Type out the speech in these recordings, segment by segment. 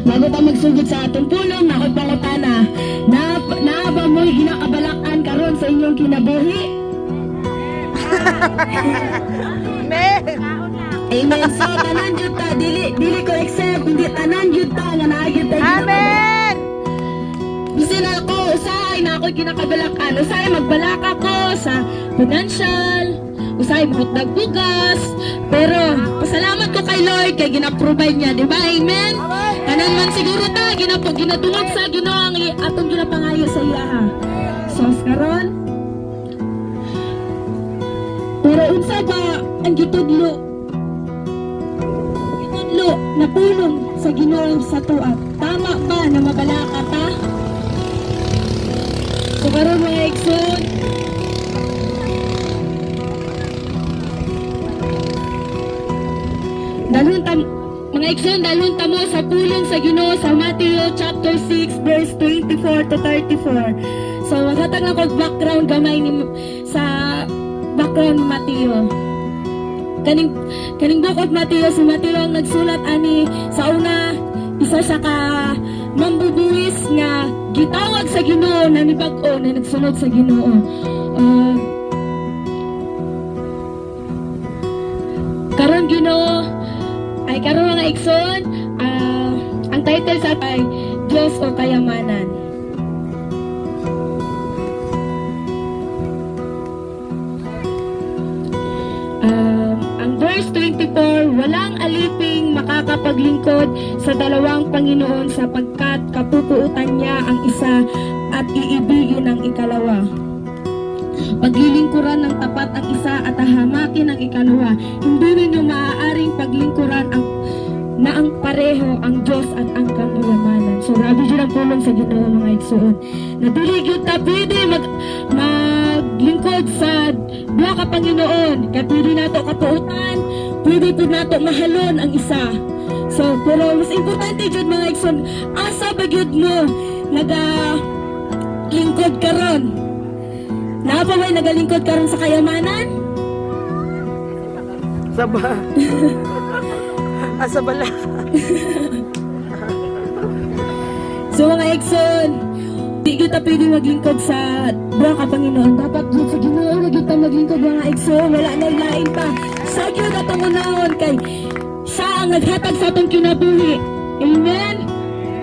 Bago ta magsugod sa atong pulong, nakoy pangutana. Naaba mo'y ginakabalakan karon sa inyong kinabuhi? Amen. Amen. So, tanan yun ta, dili ko accept, hindi tanan yun ta, nga naagit ta. Amen. Gusto na ako, usahay na ako'y kinakabalakan. Usahay magbalaka ko sa financial, usahay mahutdag bugas. Pero, pasalamat ko kay Lord, kay ginaprovide niya, di ba? Amen? Kanan man siguro ta, ginatungog sa Ginoo ang atong ginapangayo sa iya, ha? So, karon, pero unsa ba ang gitudlo na pulong sa Ginoo sa tuwa? Tama ba na mabalaka ta? So karon mga igsoon, dalhon tamo sa pulong sa Ginoo sa Matthew chapter 6 verse 24 to 34. So maghatag na kog background gamay ni sa background ni Mateo. Kaning book of Mateo, si Mateo ang nagsulat ani sa una, isa siya ka mambubuwis nga gitawag sa Ginoo na nibag-o na nagsunod sa Ginoo. Karon Ginoo ay karon nga igsoon, ang title sa ay Diyos o Kayamanan. Ang verse 24, walang aliping makakapaglingkod sa dalawang Panginoon sapagkat kapupuutan niya ang isa at iibigin ang ikalawa. Paglilingkuran ng tapat ang isa at hahamakin ang ikalawa. Hindi ninyo maaaring paglingkuran ang pareho ang Diyos at ang kayamanan. So, grabe dyan ang pulong sa Ginoo mga igsoon. Nadili yun ta pwede maglingkod sa duha ka Panginoon. Kaya pwede nato kapuutan, pwede po nato mahalon ang isa. So, pero mas importante dyan mga igsoon, asa ba yun mo nagalingkod karon? Napaway nagalingkod karon sa kayamanan? Saba. Asa bala. So mga Exxon, di kita pwede maglingkod sa duha ka Panginoon. Dapat yun sa Ginoo na kita maglingkod mga Exxon. Wala na lain pa. Sa yun na tamunahon kay siya ang naghatag sa atong kinabuhi. Amen?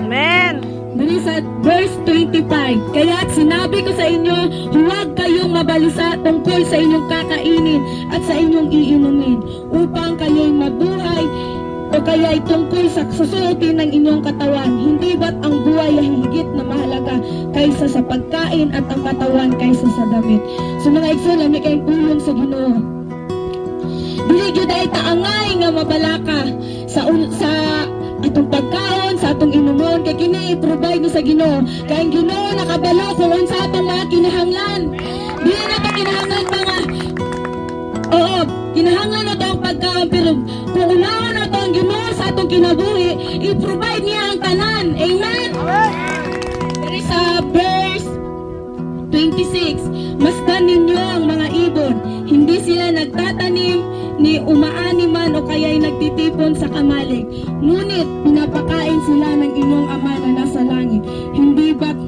Amen. Dali sa verse 25, kaya't sinabi ko sa inyo, huwag kayong mabalisa tungkol sa inyong kakainin at sa inyong iinumin, upang kayo'y mabuhay o kaya'y tungkol sa susuotin ng inyong katawan. Hindi ba't ang buhay ay higit na mahalaga kaysa sa pagkain at ang katawan kaysa sa damit? So mga igsoon, lami kayong pulong sa Ginoo. Dili gyud ay taangay nga mabalaka sa atong pagkaon, sa atong inumon, kay kini i-provide ni sa Ginoo. Kay ang Ginoo nakabalo kung unsa atong mga kinahanglan. Dili na to kinahanglan mga kinahanglan na to ang pagkaon, pero kung unahan na to ang Ginoo sa atong kinabuhi, i-provide niya ang tanan. Amen? Pero sa verse 26, masdan ninyo ang mga ibon, hindi sila nagtatanim ni umaani man o kaya'y nagtitipon sa kamalig, ngunit pinapakain sila ng inyong Ama na nasa langit. Hindi ba't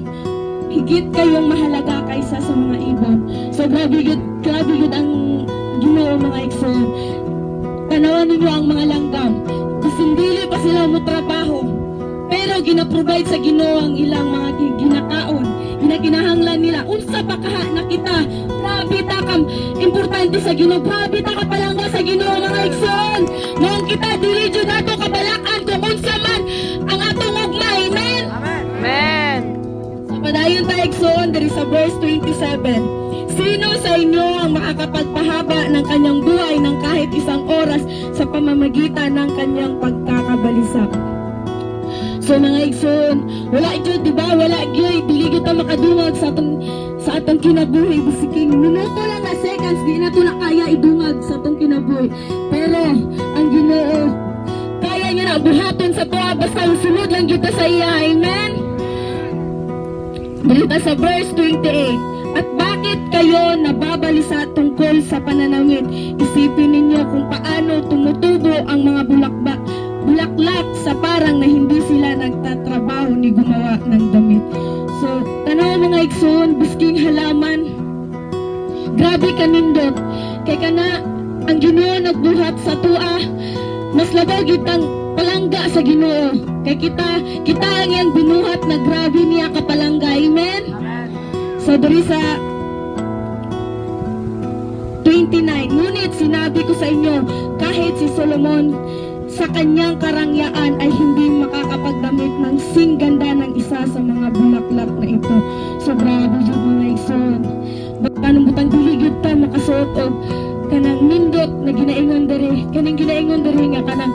higit kayong mahalaga kaysa sa mga ibon? So grabe yun ang Ginoo mga igsoon. Tanawan ninyo ang mga langgam, kusindili pa sila mo trabaho, pero ginaprovide sa Ginoo ang ilang mga ginakaon, ginakinahanglan nila. Unsa pa kaha na kita, grabe ta kam importante sa Ginoo, grabe ta kapalangga sa Ginoo mga igsoon. Mong kita dili jud nato kabalakan kung unsa man ang atong ugma. Amen? Amen. Sa padayon ta igsoon diri sa verse 27. Sino sa inyo ang makakapagpahaba ng kanyang buhay ng kahit isang oras sa pamamagitan ng kanyang pagkakabalisa? So mga igsoon, wala jud, di ba? Wala gyud, dili gyud ta makadungag sa atong kinabuhi. Bisiking minuto lang na seconds, di na to na kaya idungag sa atong kinabuhi. Pero ang Ginoo kaya niya na buhaton sa tuwa basta sunod lang kita sa iya. Amen? Dito sa verse 28. At bakit kayo nababalisa tungkol sa pananamit? Isipin ninyo kung paano tumutubo ang mga bulaklak sa parang na hindi sila nagtatrabaho ni gumawa ng damit. So, tanaw mga igsoon, bisking halaman, grabe kanindot. Kay kana, ang Ginoo nagbuhat sa tua, mas labaw gitang palangga sa Ginoo. Kay kita ang yang binuhat na grabe niya kapalangga. Amen? So, diri sa 29, ngunit sinabi ko sa inyo, kahit si Solomon sa kanyang karangyaan ay hindi makakapagdamit ng singganda ng isa sa mga bulaklak na ito. So grabe yun mga igsoon. Paano butang diligid ta makasuot og kanang nindot na ginaingon diri, kaning ginaingon diri nga kanang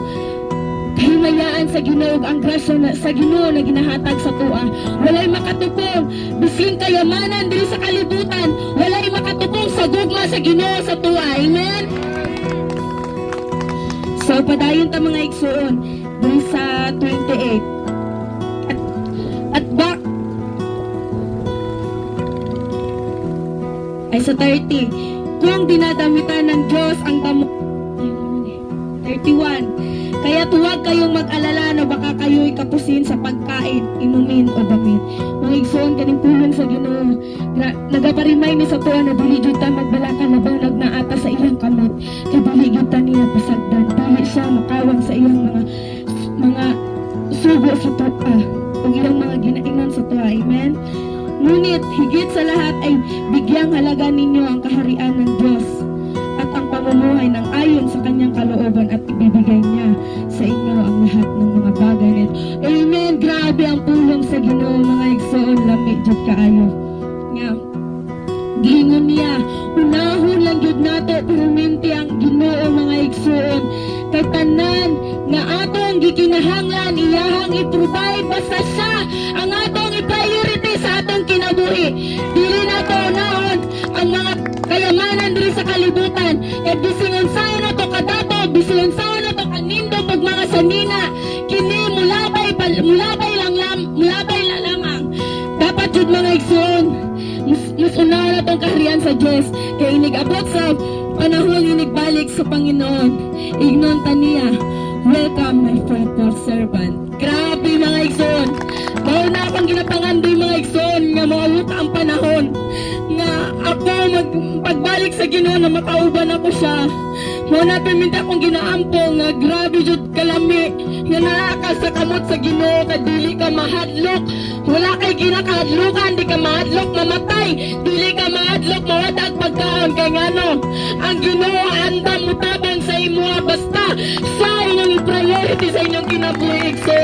kahimayaan sa Ginoo, ang grasya sa Ginoo na ginahatag sa tuwa. Walay makatukong bisin kayamanan diri sa kalibutan, walay makatukong sa gugma sa Ginoo sa tuwa. Amen. So padayon ta mga igsoon diri sa 28. At back ay sa 30. Kung dinadamitan ng Diyos ang damo 31. Kaya huwag kayong mag-alala na baka kayo'y kapusin sa pagkain, inumin o damit. Mga igsoon, kaning pulong sa Ginoo. Nagaparimay ni sa tuwa na diligid ta magbalaka na banag na ata sa iyang kamot. Kaya diligid ta niya pasagdan. Dili siya makawang sa iyang mga sugo sa tuwa. O iyang mga ginaingan sa tuwa. Amen? Ngunit, higit sa lahat ay bigyang halaga ninyo ang kaharian ng Diyos at ang pamumuhay ng ayon sa kanyang kalooban at ibibigay niya sa inyo ang lahat ng mga bagay nito. Amen. Grabe ang pulong sa Ginoo mga igsoon, lami jud kaayo. Nga. Gingon niya, unahon lang jud nato perminti ang Ginoo mga igsoon. Kay tanan nga atong gikinahanglan iyahang i-provide basta siya ang atong i-priority sa atong kinabuhi. Dili nato unahon ang mga kayamanan diri sa kalibutan. E bisingon sao na to kadato, bisingon sao na to kanindo pag mga sanina. Kini mulabay lang lamang. Dapat jud mga igsoon, mas unahan na tong kaharian sa Diyos. Kaya inigabot sa panahon inigbalik sa Panginoon. Ignon taniya, welcome my faithful servant. Grabe mga igsoon. Mao na akong ginapangandoy mga igsoon nga mauta ang panahon nga ako pagbalik sa Ginoo na makauban ako siya. Mao na piminta akong ginaampo nga grabe jud kalami nga naaka sa kamot sa Ginoo ka dili ka mahadlok. Wala kay ginakahadlukan, di ka mahadlok mamatay, dili ka mahadlok mawadag pagkaon kay ngano. Ang Ginoo andam mutabang sa imo basta sa inyong priority sa inyong kinabuhi. So,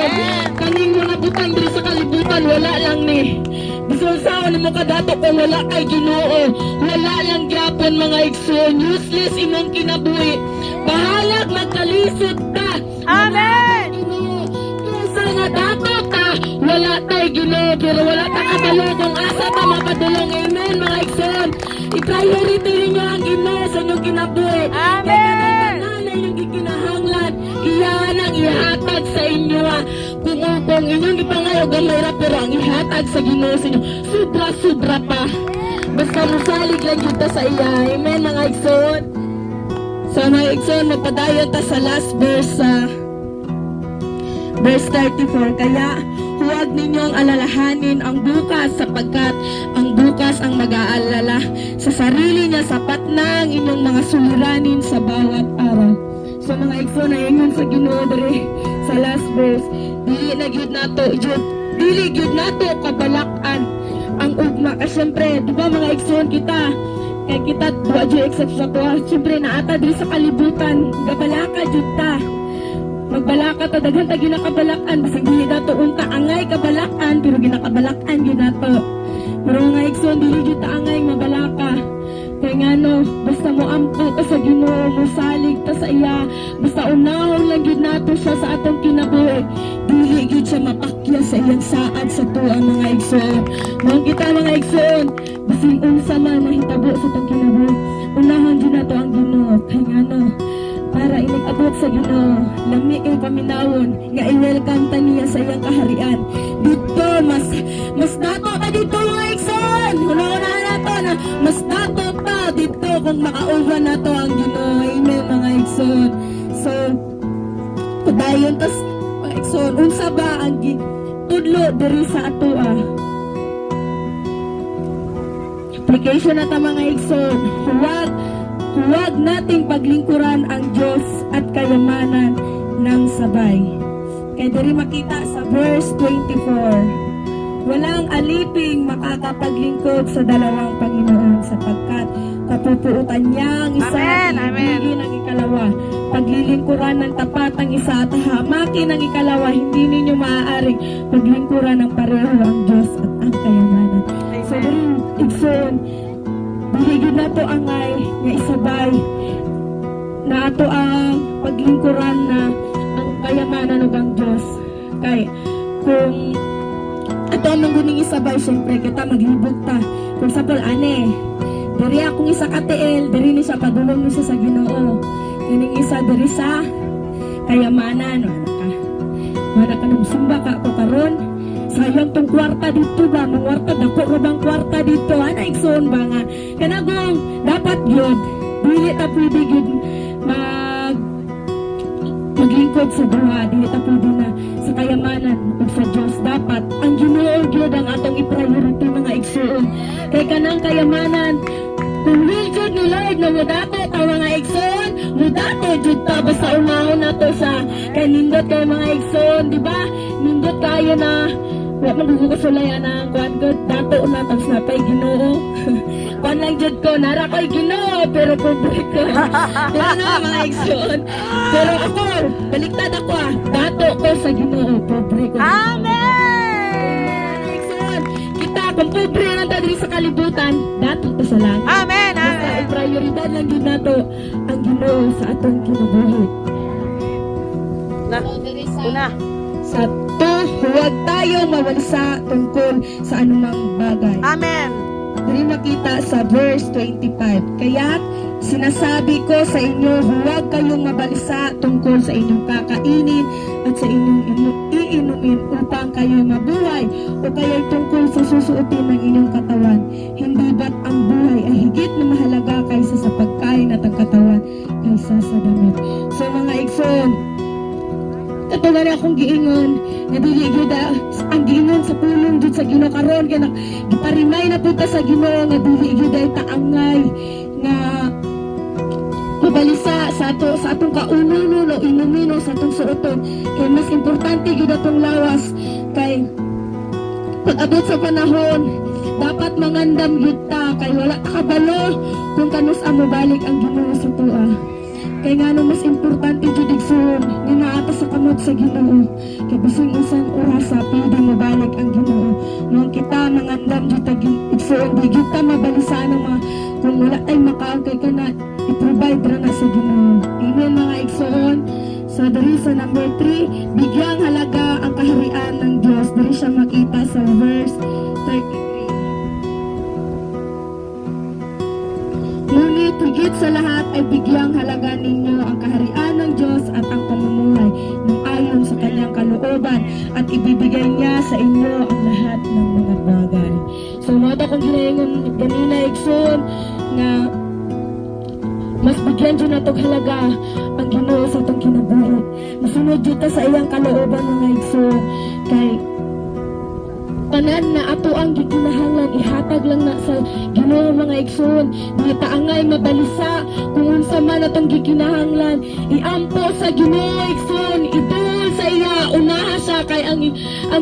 kaning mga butang diri sa kalibutan wala lang ni. Bisan sa mo kadato kung wala kay Ginoo, wala lang gyapon mga igsoon, useless imong kinabuhi. Bahalag magkalisod ta. Amen. Kung nga dato ta, wala tay Ginoo, pero wala ta kabalo kung asa ta mapadulong. Amen mga igsoon. I-priority ninyo ang Ginoo sa inyong kinabuhi. Amen. Kaya yung gikinahanglan, iyan ang ihatag sa inyo. Kung inyong ipangayo gamay ra pero ang ihatag sa Ginoo sa inyo, sobra-sobra pa. Basta musalig lang yun ta sa iya. Amen mga igsoon. So mga igsoon, magpadayon ta sa last verse verse 34. Kaya huwag ninyong alalahanin ang bukas sapagkat ang bukas ang mag-aalala sa sarili niya, sapat na ang inyong mga suliranin sa bawat araw. So mga igsoon, ayun sa Ginoo diri sa last verse, dili na gyud nato dili gyud nato kabalakan ang ugma. Kasi syempre, di ba mga igsoon kita, kaya kita duwa jud except sa tuwa, syempre naata diri sa kalibutan, gabalaka jud ta. Magbalaka ta, daghan ta ginakabalakan, basig dili dato unta angay kabalakan, pero ginakabalakan gyud nato. Pero mga igsoon, dili gyud ta angay mabalaka. Kaya ngano, basta mo ampo ka sa Ginoo, mo salig ta sa iya, basta unahon lang gyud nato siya sa atong kinabuhi. Dili gyud siya mapakya sa iyang saad sa tuwa mga igsoon. Mao kita mga igsoon, basing unsa man mahitabo sa atong kinabuhi, unahon gyud nato ang Ginoo. Kaya ngano, para inag-abot sa Ginoo, lami kay paminawon nga i-welcome ta niya sa iyang kaharian. Dito mas dato ta dito mga igsoon. Una-una nato na mas dato ta dito kung makauban nato ang Ginoo. Amen mga igsoon. So, dayon tas mga igsoon unsa ba ang tudlo diri sa atoa. Application na ta mga igsoon, huwag nating paglingkuran ang Diyos at kayamanan ng sabay. Kaya diri makita sa verse 24, walang aliping makakapaglingkod sa dalawang Panginoon sapagkat kapupuutan niya ang isa Amen, at amen. ibigin ang ikalawa. Paglilingkuran ng tapat ang isa at hamakin ang ikalawa, hindi ninyo maaaring paglingkuran ng pareho ang Diyos at ang kayamanan. So diri igsoon, biligid na to angay nga isabay na ato ang paglingkuran na ang kayamanan ug ang Diyos. Kay kung ato ang mangguning isabay, syempre kita maglibot ta. For example, ane, diri akong isa ka TL, diri ni siya padulong ni siya sa Ginoo. Kining isa diri sa kayamanan, wala ka nang sumba ka ako karon. Sayang tong kwarta dito ba, mga kwarta, dako rabang kwarta dito, ana igsoon ba nga, kanagong, dapat yun, dili ta pwede yun, maglingkod sa duha, dili ta pwede na, sa kayamanan, o sa Diyos, dapat, ang Ginoo yun ang atong i-priority mga igsoon, kay kanang kayamanan, kung will jud ni Lord na mudato ta mga igsoon, mudato jud ta basta umahon na to sa kay nindot kay mga igsoon, di ba? Nindot kayo na wa man ko sulayan ang kuan gud dato na tapos na pay Ginoo. Kuan lang jud ko nara koy Ginoo pero pobre ko. Pero na mga igsoon. Pero ako baliktad ako dato ko sa Ginoo, pobre ko. Amen! Igsoon, kita kung pobre lang ta diri sa kalibutan, dato to sa langit. Amen! Basta Amen! prioridad lang din nato ang Ginoo sa atong kinabuhi. Una. Sa to, huwag tayong mawalsa tungkol sa anumang bagay. Amen! Diri makita sa verse 25. Kaya't sinasabi ko sa inyo, huwag kayong mabalisa tungkol sa inyong kakainin at sa inyong iinumin upang kayo'y mabuhay o kayo'y tungkol sa susuotin ng inyong katawan. Hindi ba't ang buhay ay higit na mahalaga kaysa sa pagkain at ang katawan kaysa sa damit? So mga igsoon, ito nga na akong giingon, na dili gyud ang giingon sa pulong jud sa Ginoo karon kay giparimay na punta sa Ginoo nga dili gyud ay taangay nga mabalisa sa atong kaununo no inumin o sa atong suoton. Kay mas importante gyud atong lawas kay pag-abot sa panahon dapat mangandam gyud ta kay wala ta kabalo kung kanus amo balik ang Ginoo sa tuwa. Kay nga no mas importante jud igsoon nga naata sa kamot sa Ginoo. Kay bising usan orasa pwede mabalik ang Ginoo. Nung kita mangandam jud ta igsoon di jud ta mabalisa ng mga kung wala tay makaon kay kana i-provide ra na sa Ginoo. Amen mga igsoon. So diri sa number 3, bigyang halaga ang kaharian ng Dios. Diri siya makita sa verse 33. Ngunit higit sa lahat ay bigyang halaga ninyo ang kaharian ng Diyos at ang pamumuhay ng ayon sa kanyang kalooban at ibibigay niya sa inyo ang lahat ng mga bagay. So mga kong ginaingon ganina igsoon na mas bigyan dyan na itong halaga ang Ginoo sa itong kinabuhi. Masunod dyan ta sa iyang kalooban mga igsoon kay tanan na ato ang gikinahanglan ihatag lang na sa Ginoo mga igsoon. Di taangay mabalisa kung unsa man atong gikinahanglan iampo sa Ginoo igsoon, idul sa iya unaha siya kay ang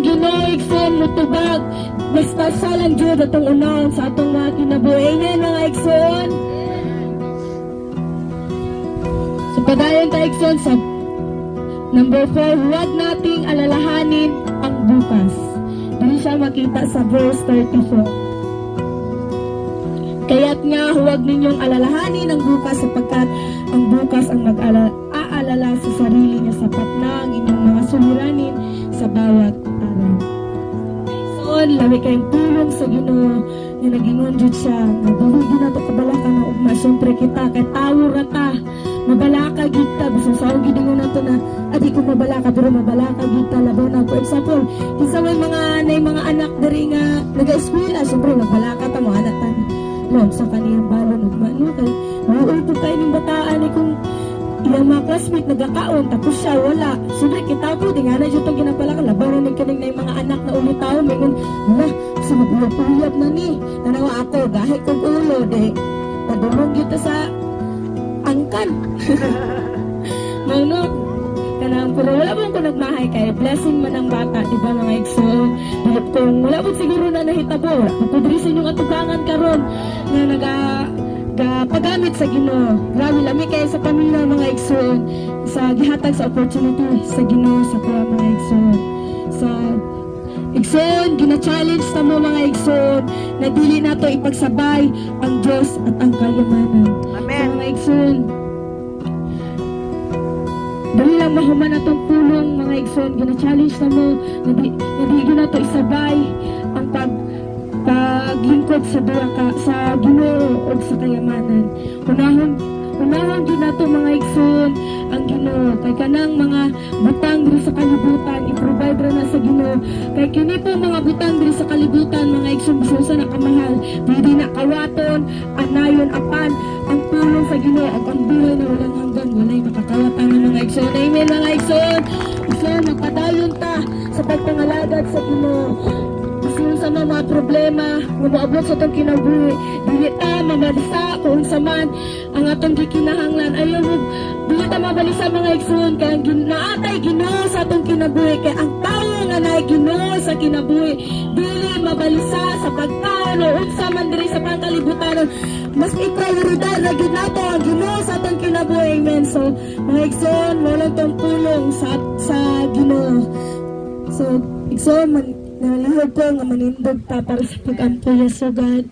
Ginoo igsoon mutubag basta salang jud atong unahon sa atong mga kinabuhi. Amen mga igsoon. So padayon ta igsoon sa number 4, huwag nating alalahanin ang bukas. Dili siya makita sa verse 34. Kaya't nga huwag ninyong alalahanin ang bukas sapagkat ang bukas ang mag-aalala sa sarili niya, sapat na ang inyong mga suliranin sa bawat araw. So, lawi kayong tulong sa Ginoo na nagingon jud siya nga dili na to kabalaka na ugma. Siyempre kita kay tawo ra ta mabalaka gid ta bisan sa og gidingon nato na adi ko mabalaka pero mabalaka gid ta labaw na. For example, kinsa may mga anak diri nga naga-eskwela, siyempre mabalaka ta mo anak ta no sa kaniyang balon ugma no kay mauul po kayo ng bataan kung ilang mga classmates hapit nagakaon tapos siya wala. Siyempre kita po di nga na dito ginapala ka labanan ni kining na yung mga anak na ulitaw mingon na sa magulap na ni tanawa ako gahi kog ulo de padulong gyud ta sa angkan. Mano kanang pero wala mo ko nagmahay kay blessing man ang bata di ba mga igsoon dilip kung wala mo siguro na nahitabo kapudri sa inyong atubangan karon nga paggamit sa Ginoo. Grabe lami kay sa pamilya mga igsoon sa gihatag sa opportunity sa Ginoo sa kuha mga igsoon. Sa igsoon gina-challenge sa mo mga igsoon na dili nato ipagsabay ang Dios at ang kayamanan. Amen. Sa mga igsoon dali lang mahuman atong pulong mga igsoon gina-challenge na mo na di nato isabay ang paglingkod sa duha ka sa Ginoo o sa kayamanan. Unahon din nato mga igsoon ang Ginoo kay kanang mga butang diri sa kalibutan i-provide ra na sa Ginoo kay kini po mga butang diri sa kalibutan mga igsoon bisan sa nakamahal pwede na kawaton anayon apan ang pulong sa Ginoo at ang buhay na walang hanggan walay makakawatan ng mga igsoon. Amen mga igsoon. Igsoon magpadayon ta sa pagpangalagad sa Ginoo. Sa mga problema nga moabot sa atong kinabuhi dili ta mabalisa kung sa man ang atong gikinahanglan ayaw mo dili ta mabalisa mga igsoon kay ang naatay Ginoo sa atong kinabuhi kay ang tawo nga naay Ginoo sa kinabuhi dili mabalisa sa pagkaon o unsa man diri sa pangkalibutan mas i-prioridad na gyud nato ang Ginoo sa atong kinabuhi. Amen. So mga igsoon wala tong pulong sa Ginoo. So igsoon man nalihog ko nga manindog ta para sa pag-ampuya sa God.